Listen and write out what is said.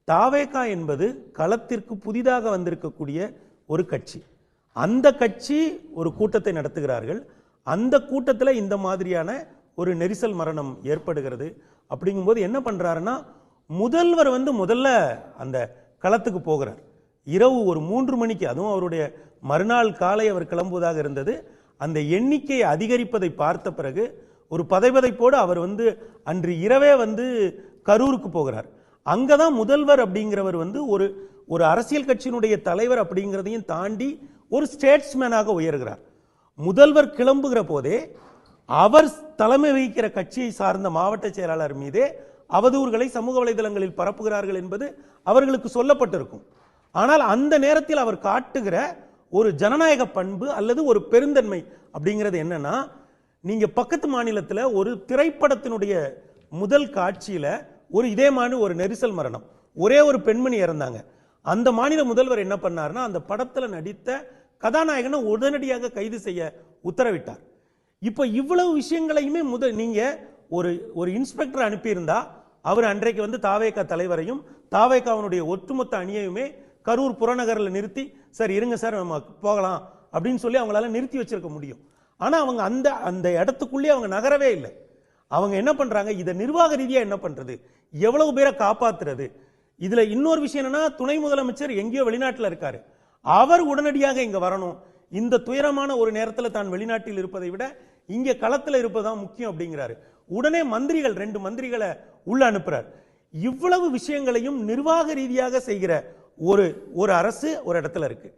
தாவேகா என்பது களத்திற்கு புதிதாக வந்திருக்கக்கூடிய ஒரு கட்சி. அந்த கட்சி ஒரு கூட்டத்தை நடத்துகிறார்கள். அந்த கூட்டத்தில் இந்த மாதிரியான ஒரு நெரிசல் மரணம் ஏற்படுகிறது. அப்படிங்கும்போது என்ன பண்றாருன்னா, முதல்வர் முதல்ல அந்த களத்துக்கு போகிறார். இரவு ஒரு 3 மணிக்கு, அதுவும் அவருடைய மறுநாள் காலை அவர் கிளம்புவதாக இருந்தது. அந்த எண்ணிக்கையை அதிகரிப்பதை பார்த்த பிறகு ஒரு பதைபதைப்போடு அவர் அன்று இரவே கரூருக்கு போகிறார். அங்கதான் முதல்வர் அப்படிங்கிறவர் ஒரு அரசியல் கட்சியினுடைய தலைவர் அப்படிங்கிறதையும் தாண்டி ஒரு ஸ்டேட்ஸ்மேனாக உயர்கிறார். முதல்வர் கிளம்புகிற போதே அவர் தலைமை வகிக்கிற கட்சியை சார்ந்த மாவட்ட செயலாளர் மீதே அவதூறுகளை சமூக வலைதளங்களில் பரப்புகிறார்கள் என்பது அவர்களுக்கு சொல்லப்பட்டிருக்கும். ஆனால் அந்த நேரத்தில் அவர் காட்டுகிற ஒரு ஜனநாயக பண்பு அல்லது ஒரு பெருந்தன்மை அப்படிங்கிறது என்னன்னா, நீங்க பக்கத்து மாநிலத்தில் ஒரு திரைப்படத்தினுடைய முதல் காட்சியில இதே மாதிரி ஒரு நெரிசல் மரணம், ஒரே ஒரு பெண்மணி இறந்தாங்க. அந்த மாநில முதல்வர் என்ன பண்ணார்னா, அந்த படத்தில் நடித்த கதாநாயகனை உடனடியாக கைது செய்ய உத்தரவிட்டார். இப்ப இவ்வளவு விஷயங்களையுமே நீங்க ஒரு இன்ஸ்பெக்டர் அனுப்பியிருந்தா அவர் அன்றைக்கு தாவேகா தலைவரையும் தாவேகாவுடைய ஒட்டுமொத்த அணியையுமே கரூர் புறநகரில் நிறுத்தி, சார் இருங்க சார் நம்ம போகலாம் அப்படின்னு சொல்லி அவங்களால நிறுத்தி வச்சிருக்க முடியும். ஆனா அவங்க அந்த இடத்துக்குள்ளே அவங்க நகரவே இல்லை. அவங்க என்ன பண்றாங்க, இதை நிர்வாக ரீதியா என்ன பண்றது, எவ்வளவு பேரை காப்பாத்துறது. இதுல இன்னொரு விஷயம் என்னன்னா, துணை முதலமைச்சர் எங்கேயோ வெளிநாட்டில் இருக்காரு, அவர் உடனடியாக இங்க வரணும். இந்த துயரமான ஒரு நேரத்தில் தான் வெளிநாட்டில் இருப்பதை விட இங்க களத்தில் இருப்பதுதான் முக்கியம் அப்படிங்கிறாரு. உடனே மந்திரிகள் 2 மந்திரிகளை உள்ள அனுப்புறார். இவ்வளவு விஷயங்களையும் நிர்வாக ரீதியாக செய்கிற ஒரு அரசு ஒரு இடத்துல இருக்கு.